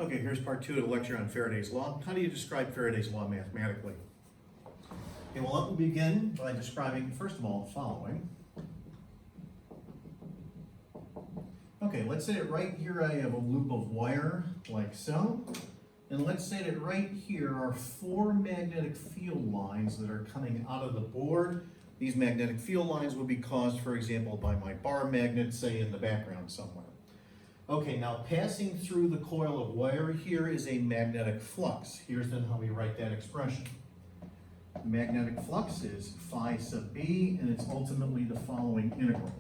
Okay, here's part 2 of the lecture on Faraday's law. How do you describe Faraday's law mathematically? Okay, well, let me begin by describing, first of all, the following. Okay, let's say that right here I have a loop of wire, like so. And let's say that right here are 4 magnetic field lines that are coming out of the board. These magnetic field lines would be caused, for example, by my bar magnet, say in the background somewhere. Okay, now passing through the coil of wire here is a magnetic flux. Here's then how we write that expression. The magnetic flux is phi sub b, and it's ultimately the following integral.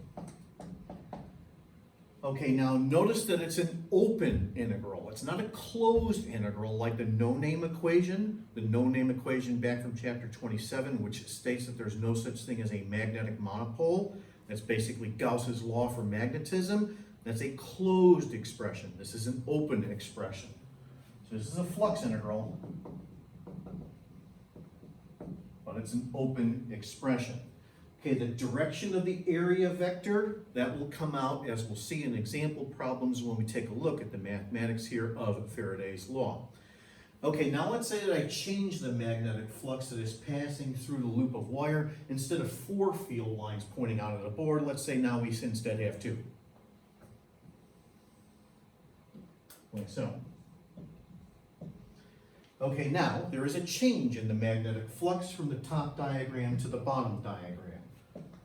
Okay, now notice that it's an open integral. It's not a closed integral like the no-name equation. The no-name equation back from chapter 27, which states that there's no such thing as a magnetic monopole. That's basically Gauss's law for magnetism. That's a closed expression. This is an open expression. So this is a flux integral, but it's an open expression. Okay, the direction of the area vector, that will come out as we'll see in example problems when we take a look at the mathematics here of Faraday's law. Okay, now let's say that I change the magnetic flux that is passing through the loop of wire. Instead of 4 field lines pointing out of the board, let's say now we instead have 2. Like so. Okay, now there is a change in the magnetic flux from the top diagram to the bottom diagram.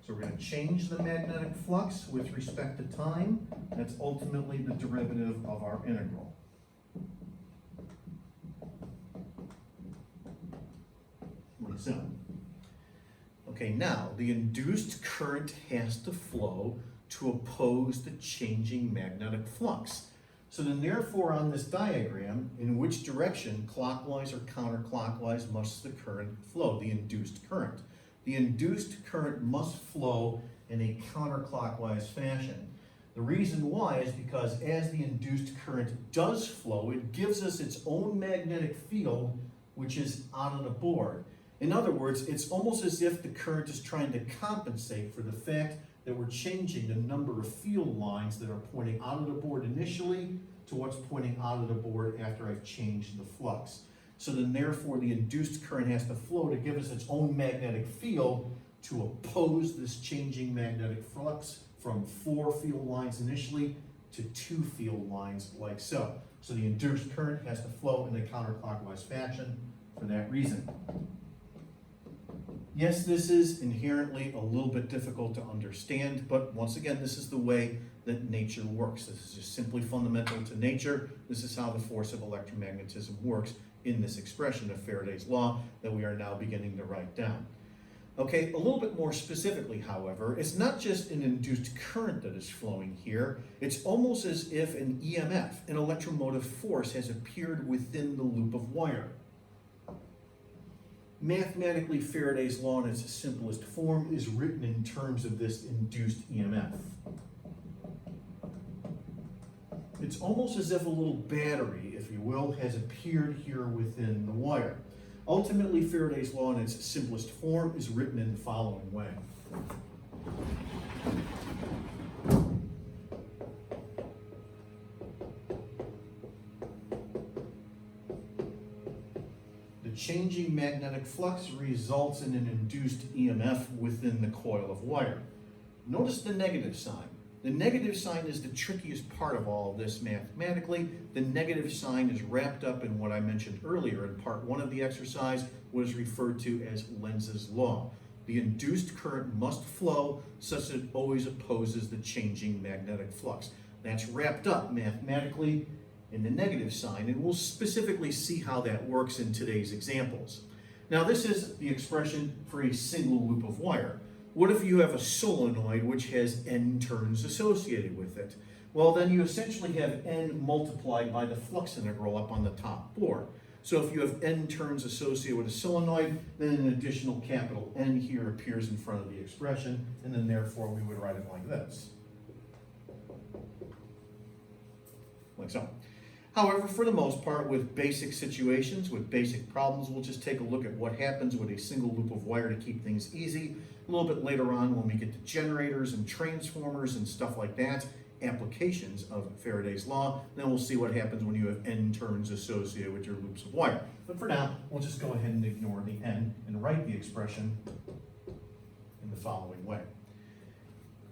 So we're going to change the magnetic flux with respect to time. That's ultimately the derivative of our integral. Like so. Okay, now the induced current has to flow to oppose the changing magnetic flux. So then therefore on this diagram, in which direction, clockwise or counterclockwise, must the current flow, the induced current? The induced current must flow in a counterclockwise fashion. The reason why is because as the induced current does flow, it gives us its own magnetic field, which is out on the board. In other words, it's almost as if the current is trying to compensate for the fact that we're changing the number of field lines that are pointing out of the board initially to what's pointing out of the board after I've changed the flux. So then therefore the induced current has to flow to give us its own magnetic field to oppose this changing magnetic flux from 4 field lines initially to 2 field lines like so. So the induced current has to flow in a counterclockwise fashion for that reason. Yes, this is inherently a little bit difficult to understand, but once again, this is the way that nature works. This is just simply fundamental to nature. This is how the force of electromagnetism works in this expression of Faraday's law that we are now beginning to write down. Okay, a little bit more specifically, however, it's not just an induced current that is flowing here. It's almost as if an EMF, an electromotive force, has appeared within the loop of wire. Mathematically, Faraday's law in its simplest form is written in terms of this induced EMF. It's almost as if a little battery, if you will, has appeared here within the wire. Ultimately, Faraday's law in its simplest form is written in the following way. Changing magnetic flux results in an induced EMF within the coil of wire. Notice the negative sign. The negative sign is the trickiest part of all of this mathematically. The negative sign is wrapped up in what I mentioned earlier in part 1 of the exercise, what is referred to as Lenz's law. The induced current must flow such that it always opposes the changing magnetic flux. That's wrapped up mathematically in the negative sign, and we'll specifically see how that works in today's examples. Now this is the expression for a single loop of wire. What if you have a solenoid which has n turns associated with it? Well, then you essentially have n multiplied by the flux integral up on the top board. So if you have n turns associated with a solenoid, then an additional capital N here appears in front of the expression, and then therefore we would write it like this. Like so. However, for the most part, with basic situations, with basic problems, we'll just take a look at what happens with a single loop of wire to keep things easy. A little bit later on when we get to generators and transformers and stuff like that, applications of Faraday's law. Then we'll see what happens when you have n turns associated with your loops of wire. But for now, we'll just go ahead and ignore the n and write the expression in the following way.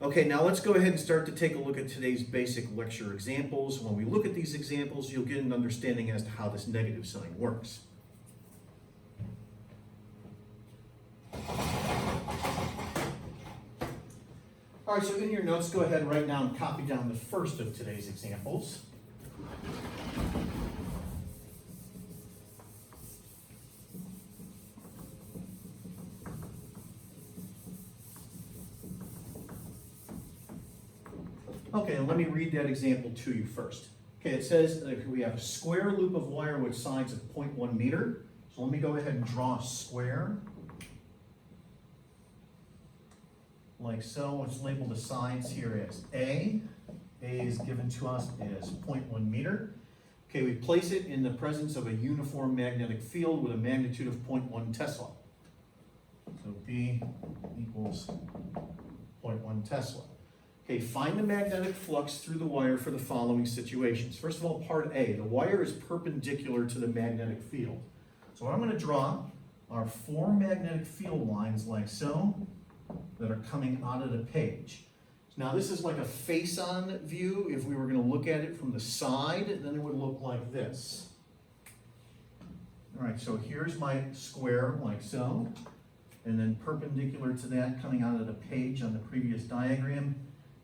Okay, now let's go ahead and start to take a look at today's basic lecture examples. When we look at these examples, you'll get an understanding as to how this negative sign works. All right, so in your notes, go ahead right now and copy down the first of today's examples. Okay, and let me read that example to you first. Okay, it says that we have a square loop of wire with sides of 0.1 meter. So let me go ahead and draw a square. Like so. It's labeled the sides here as A. A is given to us as 0.1 meter. Okay, we place it in the presence of a uniform magnetic field with a magnitude of 0.1 Tesla. So B equals 0.1 Tesla. Okay, find the magnetic flux through the wire for the following situations. First of all, part A, the wire is perpendicular to the magnetic field. So what I'm going to draw are 4 magnetic field lines like so that are coming out of the page. Now this is like a face-on view. If we were going to look at it from the side, then it would look like this. All right, so here's my square like so, and then perpendicular to that coming out of the page on the previous diagram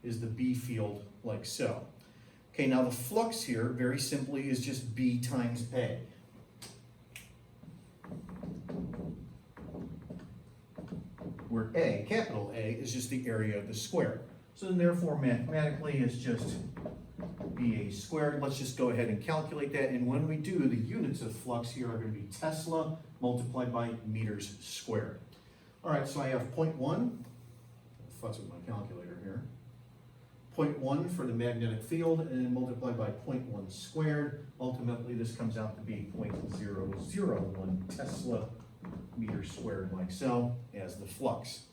is the B field like so. Okay, now the flux here, very simply, is just B times A. Where A, capital A, is just the area of the square. So then therefore, mathematically, it's just BA squared. Let's just go ahead and calculate that. And when we do, the units of flux here are going to be Tesla multiplied by meters squared. All right, so I have 0.1. I'll futz with my calculator here. 0.1 for the magnetic field, and then multiplied by 0.1 squared. Ultimately, this comes out to be 0.001 Tesla meter squared, like so, as the flux.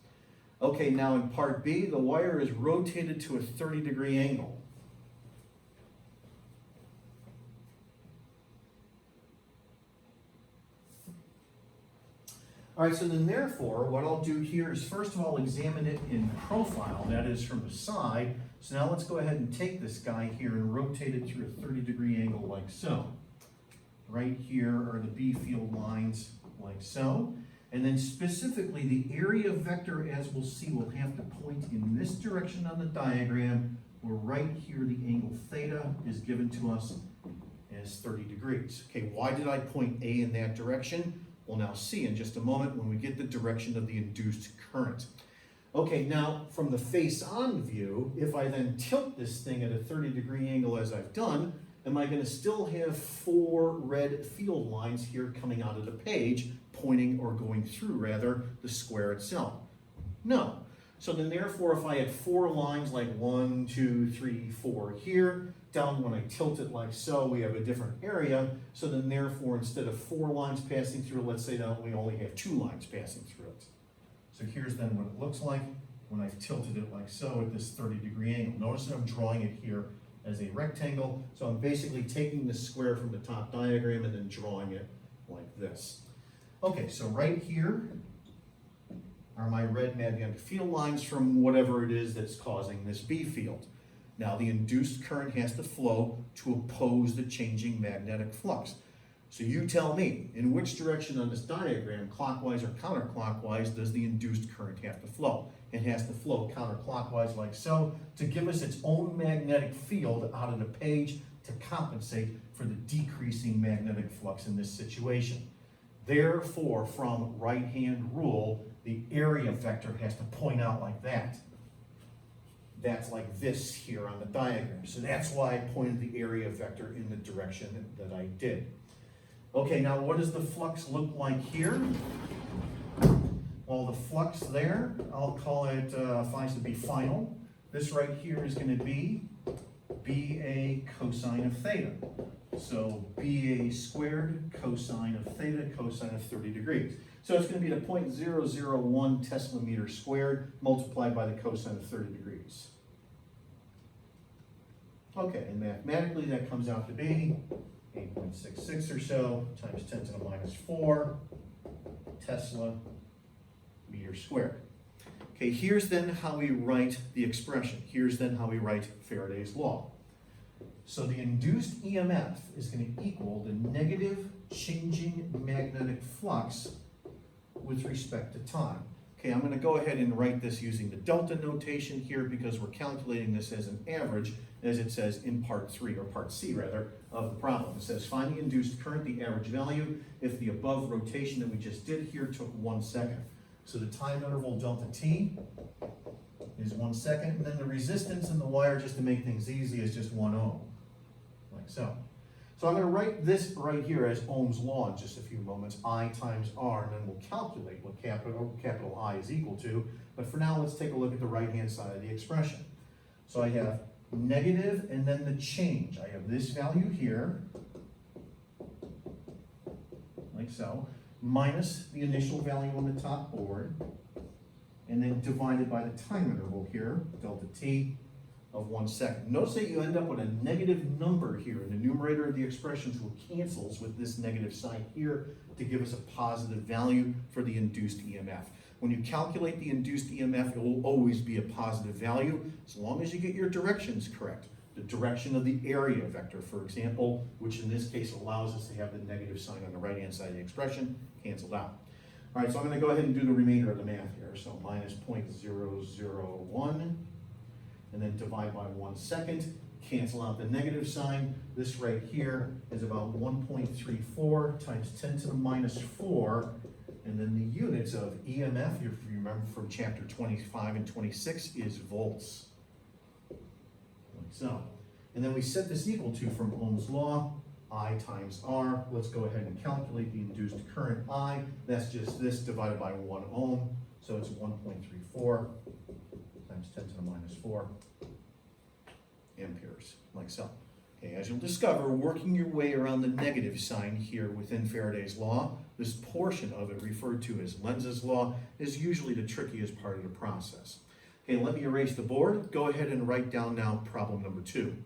Okay, now in part B, the wire is rotated to a 30-degree angle. All right, so then therefore, what I'll do here is first of all examine it in profile, that is from the side. So now let's go ahead and take this guy here and rotate it through a 30-degree angle like so. Right here are the B field lines like so. And then specifically the area vector, as we'll see, will have to point in this direction on the diagram, where right here the angle theta is given to us as 30 degrees. Okay, why did I point A in that direction? We'll now see in just a moment when we get the direction of the induced current. Okay, now from the face-on view, if I then tilt this thing at a 30-degree angle as I've done, am I going to still have 4 red field lines here coming out of the page, pointing or going through, rather, the square itself? No. So then therefore, if I had 4 lines like 1, 2, 3, 4 here, down when I tilt it like so, we have a different area. So then therefore, instead of 4 lines passing through, let's say that we only have 2 lines passing through it. So here's then what it looks like when I've tilted it like so at this 30-degree angle. Notice that I'm drawing it here as a rectangle. So I'm basically taking the square from the top diagram and then drawing it like this. Okay, so right here are my red magnetic field lines from whatever it is that's causing this B field. Now the induced current has to flow to oppose the changing magnetic flux. So you tell me, in which direction on this diagram, clockwise or counterclockwise, does the induced current have to flow? It has to flow counterclockwise like so to give us its own magnetic field out of the page to compensate for the decreasing magnetic flux in this situation. Therefore, from right-hand rule, the area vector has to point out like that. That's like this here on the diagram. So that's why I pointed the area vector in the direction that I did. Okay, now what does the flux look like here? Well, the flux there, I'll call it, finds to be final. This right here is going to be BA cosine of theta. So BA squared cosine of theta, cosine of 30 degrees. So it's going to be the 0.001 Tesla meter squared multiplied by the cosine of 30 degrees. Okay, and mathematically that comes out to be 8.66 or so times 10 to the minus 4 Tesla meter squared. Okay, here's then how we write the expression. Here's then how we write Faraday's law. So the induced EMF is going to equal the negative changing magnetic flux with respect to time. Okay, I'm going to go ahead and write this using the delta notation here because we're calculating this as an average, as it says in part 3, or part C rather, of the problem. It says find the induced current, the average value, if the above rotation that we just did here took 1 second. So the time interval delta t is 1 second, and then the resistance in the wire, just to make things easy, is just 1 ohm, like so. So I'm going to write this right here as Ohm's law in just a few moments, I times R, and then we'll calculate what capital I is equal to. But for now, let's take a look at the right-hand side of the expression. So I have negative and then the change. I have this value here, like so, minus the initial value on the top board, and then divided by the time interval here, delta t, of 1 second. Notice that you end up with a negative number here in the numerator of the expression, so it cancels with this negative sign here to give us a positive value for the induced EMF. When you calculate the induced EMF, it will always be a positive value as long as you get your directions correct. The direction of the area vector, for example, which in this case allows us to have the negative sign on the right-hand side of the expression, canceled out. All right, so I'm going to go ahead and do the remainder of the math here. So minus 0.001. And then divide by 1 second, cancel out the negative sign. This right here is about 1.34 times 10 to the minus 4, and then the units of EMF, if you remember from chapter 25 and 26, is volts, like so. And then we set this equal to, from Ohm's law, I times R. Let's go ahead and calculate the induced current I. That's just this divided by 1 ohm, so it's 1.34 times 10 to the minus 4 amperes, like so. Okay, as you'll discover, working your way around the negative sign here within Faraday's law, this portion of it, referred to as Lenz's law, is usually the trickiest part of the process. Okay, let me erase the board. Go ahead and write down now problem number 2.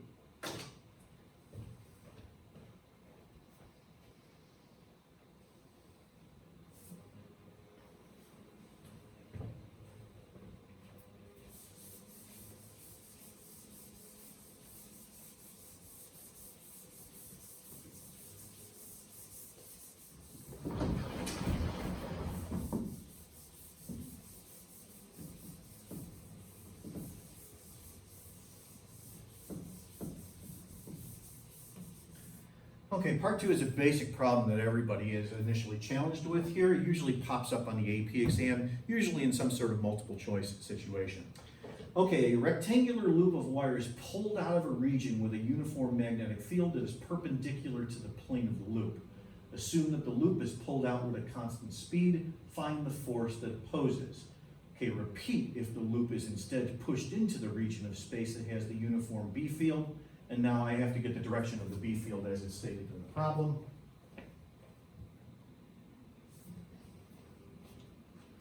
Okay, part 2 is a basic problem that everybody is initially challenged with here. It usually pops up on the AP exam, usually in some sort of multiple choice situation. Okay, a rectangular loop of wire is pulled out of a region with a uniform magnetic field that is perpendicular to the plane of the loop. Assume that the loop is pulled out with a constant speed. Find the force that opposes. Okay, repeat if the loop is instead pushed into the region of space that has the uniform B field. And now I have to get the direction of the B field as it's stated in the problem.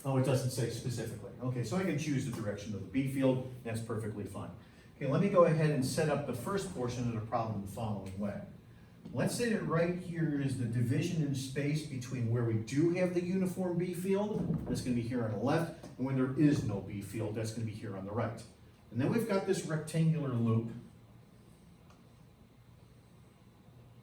Oh, it doesn't say specifically. Okay, so I can choose the direction of the B field. That's perfectly fine. Okay, let me go ahead and set up the first portion of the problem the following way. Let's say that right here is the division in space between where we do have the uniform B field, that's going to be here on the left, and when there is no B field, that's going to be here on the right. And then we've got this rectangular loop,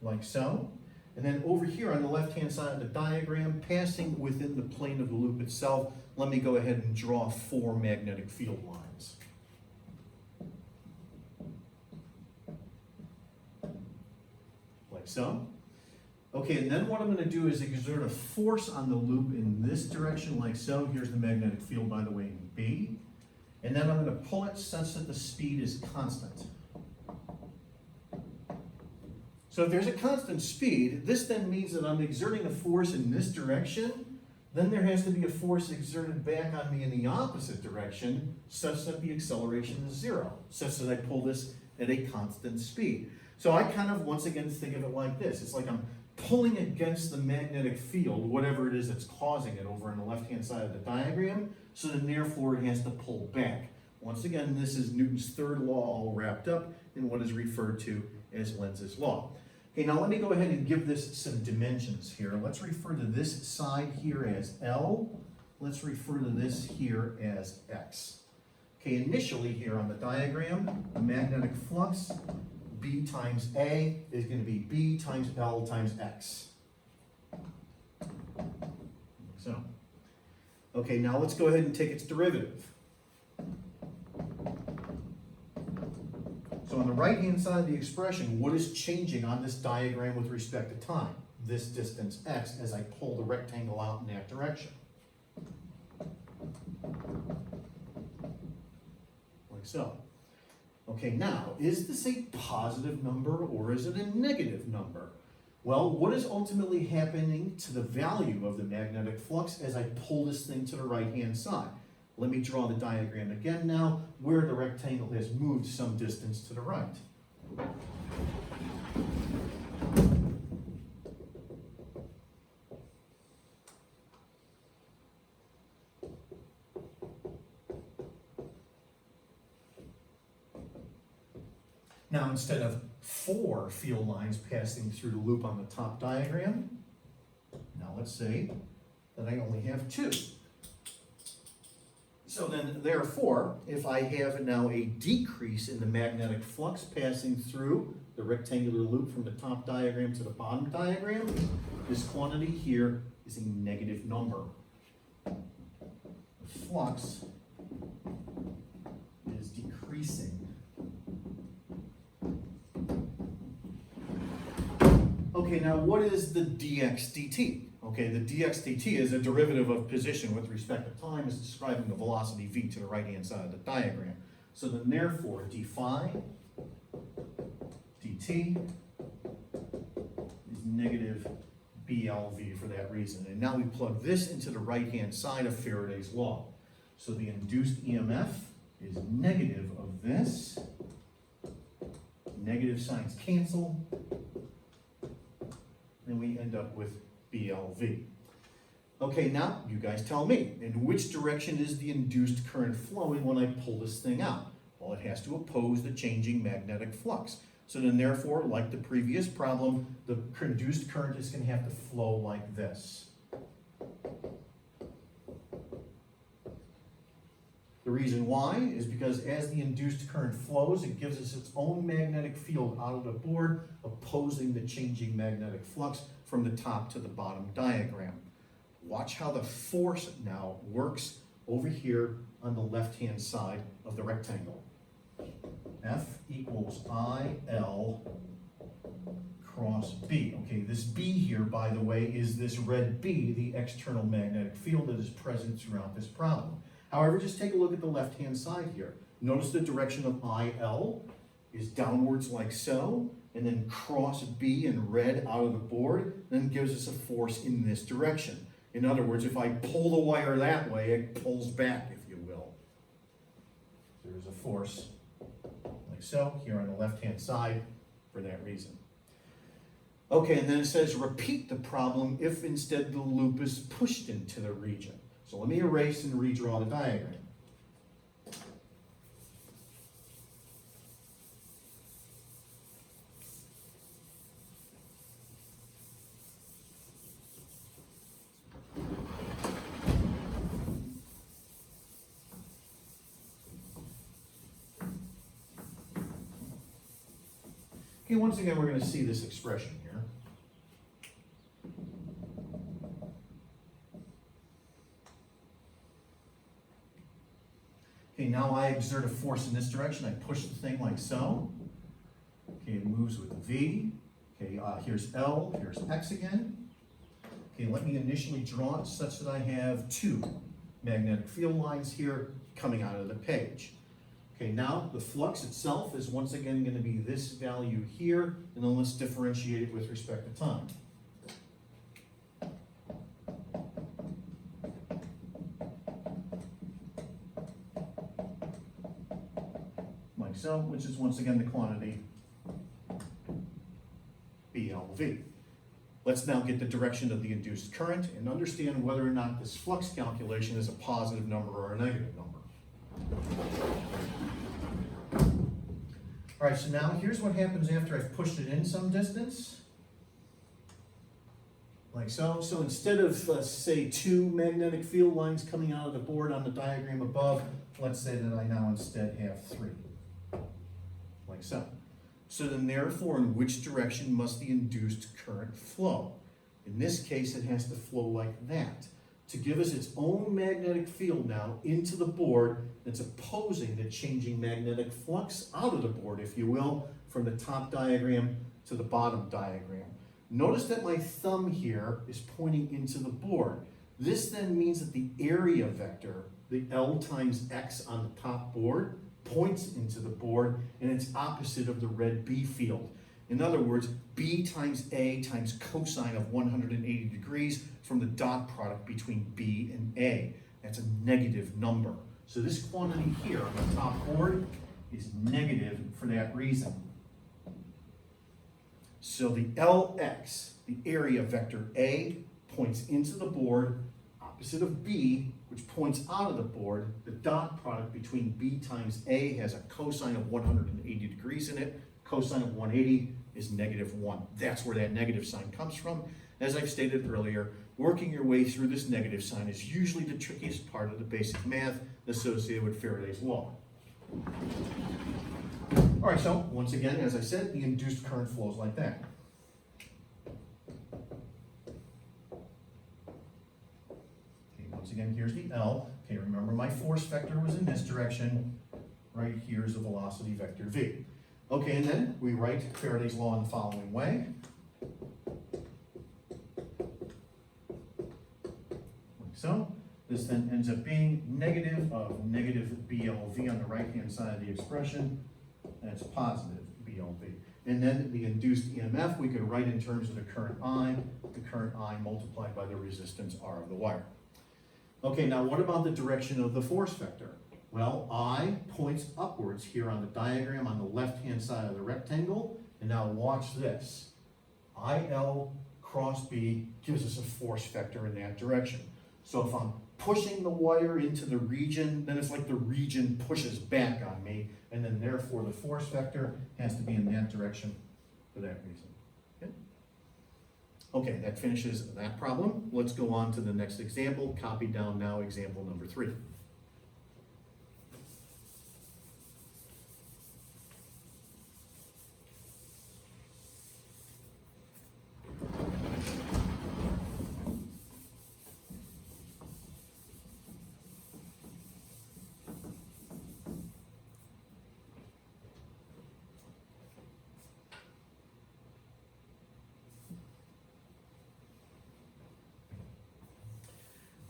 like so. And then over here on the left-hand side of the diagram, passing within the plane of the loop itself, let me go ahead and draw 4 magnetic field lines. Like so. Okay, and then what I'm going to do is exert a force on the loop in this direction, like so. Here's the magnetic field, by the way, in B. And then I'm going to pull it such that the speed is constant. So if there's a constant speed, this then means that I'm exerting a force in this direction, then there has to be a force exerted back on me in the opposite direction, such that the acceleration is 0, such that I pull this at a constant speed. So I kind of, once again, think of it like this. It's like I'm pulling against the magnetic field, whatever it is that's causing it over on the left-hand side of the diagram, so then therefore it has to pull back. Once again, this is Newton's third law all wrapped up in what is referred to as Lenz's law. Okay, now let me go ahead and give this some dimensions here. Let's refer to this side here as L. Let's refer to this here as X. Okay, initially here on the diagram, the magnetic flux, B times A, is going to be B times L times X. So, okay, now let's go ahead and take its derivative. So on the right-hand side of the expression, what is changing on this diagram with respect to time? This distance x as I pull the rectangle out in that direction. Like so. Okay, now, is this a positive number or is it a negative number? Well, what is ultimately happening to the value of the magnetic flux as I pull this thing to the right-hand side? Let me draw the diagram again now, where the rectangle has moved some distance to the right. Now, instead of 4 field lines passing through the loop on the top diagram, now let's say that I only have 2. So then, therefore, if I have now a decrease in the magnetic flux passing through the rectangular loop from the top diagram to the bottom diagram, this quantity here is a negative number. The flux is decreasing. Okay, now what is the dx dt? Okay, the dx dt is a derivative of position with respect to time. It's describing the velocity v to the right-hand side of the diagram. So then therefore, d phi dt is negative BLV for that reason. And now we plug this into the right-hand side of Faraday's law. So the induced EMF is negative of this. Negative signs cancel. And we end up with BLV. Okay, now you guys tell me, in which direction is the induced current flowing when I pull this thing out? Well, it has to oppose the changing magnetic flux. So then therefore, like the previous problem, the induced current is going to have to flow like this. The reason why is because as the induced current flows, it gives us its own magnetic field out of the board, opposing the changing magnetic flux from the top to the bottom diagram. Watch how the force now works over here on the left-hand side of the rectangle. F equals IL cross B. Okay, this B here, by the way, is this red B, the external magnetic field that is present throughout this problem. However, just take a look at the left-hand side here. Notice the direction of IL is downwards like so, and then cross B in red out of the board, then gives us a force in this direction. In other words, if I pull the wire that way, it pulls back, if you will. There's a force like so, here on the left-hand side, for that reason. Okay, and then it says repeat the problem if instead the loop is pushed into the region. So let me erase and redraw the diagram. Okay, once again, we're going to see this expression here. Okay, now I exert a force in this direction. I push the thing like so. Okay, it moves with V. Okay, here's L, here's X again. Okay, let me initially draw it such that I have 2 magnetic field lines here coming out of the page. Okay, now the flux itself is once again going to be this value here, and then let's differentiate it with respect to time. Like so, which is once again the quantity BLV. Let's now get the direction of the induced current and understand whether or not this flux calculation is a positive number or a negative number. All right, so now here's what happens after I've pushed it in some distance. Like so. So instead of, say, 2 magnetic field lines coming out of the board on the diagram above, let's say that I now instead have 3. Like so. So then therefore, in which direction must the induced current flow? In this case, it has to flow like that, to give us its own magnetic field now into the board that's opposing the changing magnetic flux out of the board, if you will, from the top diagram to the bottom diagram. Notice that my thumb here is pointing into the board. This then means that the area vector, the L times X on the top board, points into the board, and it's opposite of the red B field. In other words, B times A times cosine of 180 degrees from the dot product between B and A. That's a negative number. So this quantity here on the top board is negative for that reason. So the Lx, the area vector A, points into the board, opposite of B, which points out of the board. The dot product between B times A has a cosine of 180 degrees in it. Cosine of 180 is -1. That's where that negative sign comes from. As I've stated earlier, working your way through this negative sign is usually the trickiest part of the basic math associated with Faraday's law. All right, so once again, as I said, the induced current flows like that. Okay, once again, here's the L. Okay, remember my force vector was in this direction. Right here is the velocity vector V. Okay, and then we write Faraday's law in the following way. Like so. This then ends up being negative of negative BLV on the right-hand side of the expression, and it's positive BLV. And then the induced EMF we could write in terms of the current I multiplied by the resistance R of the wire. Okay, now what about the direction of the force vector? Well, I points upwards here on the diagram on the left-hand side of the rectangle, and now watch this. IL cross B gives us a force vector in that direction. So if I'm pushing the wire into the region, then it's like the region pushes back on me, and then therefore the force vector has to be in that direction for that reason. Okay, that finishes that problem. Let's go on to the next example. Copy down now example number 3.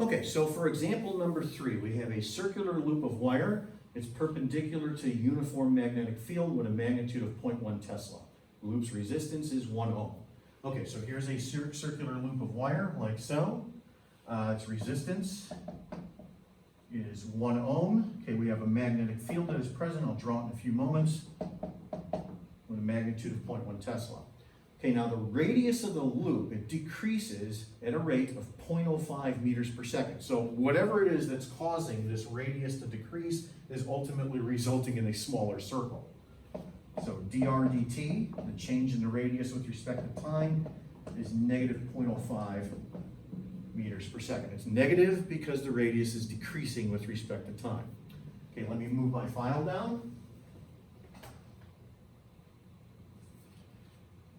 Okay, so for example number 3, we have a circular loop of wire. It's perpendicular to a uniform magnetic field with a magnitude of 0.1 Tesla. The loop's resistance is 1 ohm. Okay, so here's a circular loop of wire, like so. Its resistance is 1 ohm. Okay, we have a magnetic field that is present. I'll draw it in a few moments with a magnitude of 0.1 Tesla. Okay, now the radius of the loop, it decreases at a rate of 0.05 meters per second. So whatever it is that's causing this radius to decrease is ultimately resulting in a smaller circle. So dr dt, the change in the radius with respect to time, is negative 0.05 meters per second. It's negative because the radius is decreasing with respect to time. Okay, let me move my file down.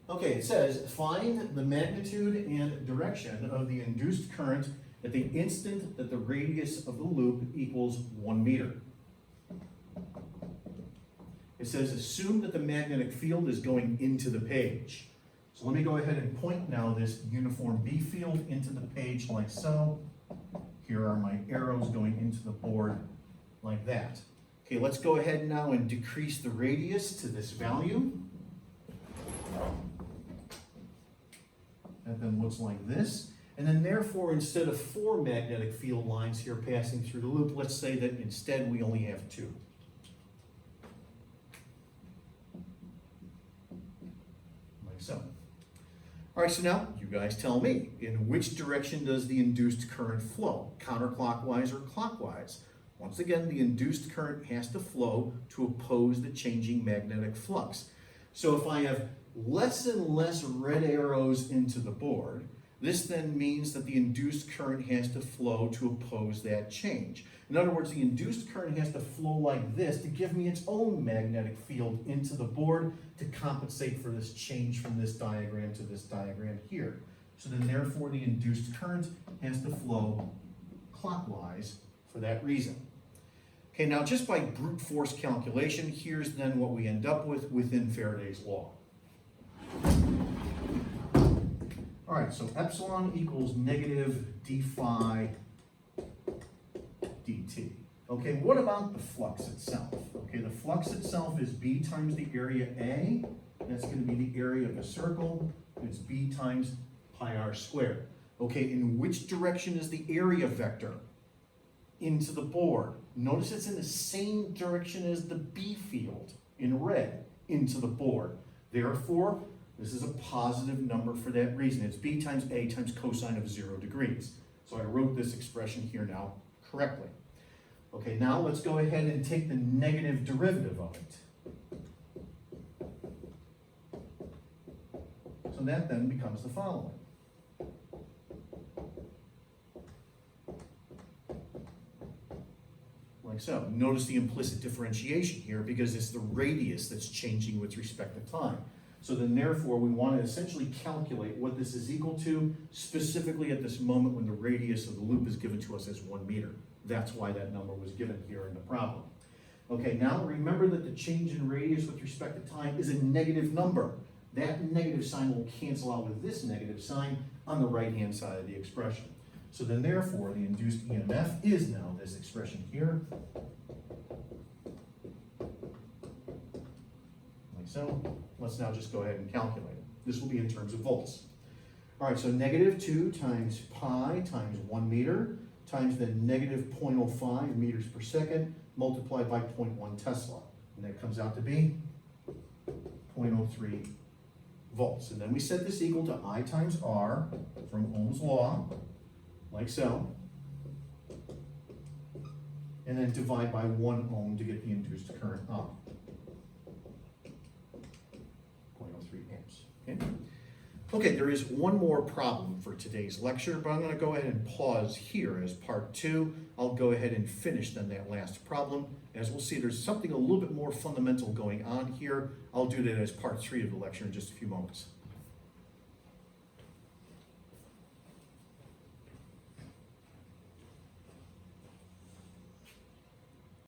Okay, it says, find the magnitude and direction of the induced current at the instant that the radius of the loop equals 1 meter. It says, assume that the magnetic field is going into the page. So let me go ahead and point now this uniform B field into the page like so. Here are my arrows going into the board like that. Okay, let's go ahead now and decrease the radius to this value. That then looks like this. And then therefore, instead of 4 magnetic field lines here passing through the loop, let's say that instead we only have 2. Like so. All right, so now you guys tell me, in which direction does the induced current flow? Counterclockwise or clockwise? Once again, the induced current has to flow to oppose the changing magnetic flux. So if I have less and less red arrows into the board, this then means that the induced current has to flow to oppose that change. In other words, the induced current has to flow like this to give me its own magnetic field into the board to compensate for this change from this diagram to this diagram here. So then therefore the induced current has to flow clockwise for that reason. Okay, now just by brute force calculation, here's then what we end up with within Faraday's law. All right, so epsilon equals negative d phi dt. Okay, what about the flux itself? Okay, the flux itself is B times the area A. That's going to be the area of the circle. It's B times pi r squared. Okay, in which direction is the area vector? Into the board. Notice it's in the same direction as the B field in red, into the board. Therefore, this is a positive number for that reason. It's B times A times cosine of 0 degrees. So I wrote this expression here now correctly. Okay, now let's go ahead and take the negative derivative of it. So that then becomes the following. Like so. Notice the implicit differentiation here because it's the radius that's changing with respect to time. So then therefore we want to essentially calculate what this is equal to specifically at this moment when the radius of the loop is given to us as 1 meter. That's why that number was given here in the problem. Okay, now remember that the change in radius with respect to time is a negative number. That negative sign will cancel out with this negative sign on the right-hand side of the expression. So then therefore, the induced EMF is now this expression here. Like so. Let's now just go ahead and calculate it. This will be in terms of volts. All right, so negative 2 times pi times 1 meter times the negative 0.05 meters per second multiplied by 0.1 Tesla. And that comes out to be 0.03 volts. And then we set this equal to I times R from Ohm's law, like so. And then divide by 1 ohm to get the induced current up. 0.03 amps. Okay? Okay, there is one more problem for today's lecture, but I'm going to go ahead and pause here as part 2. I'll go ahead and finish then that last problem. As we'll see, there's something a little bit more fundamental going on here. I'll do that as part 3 of the lecture in just a few moments.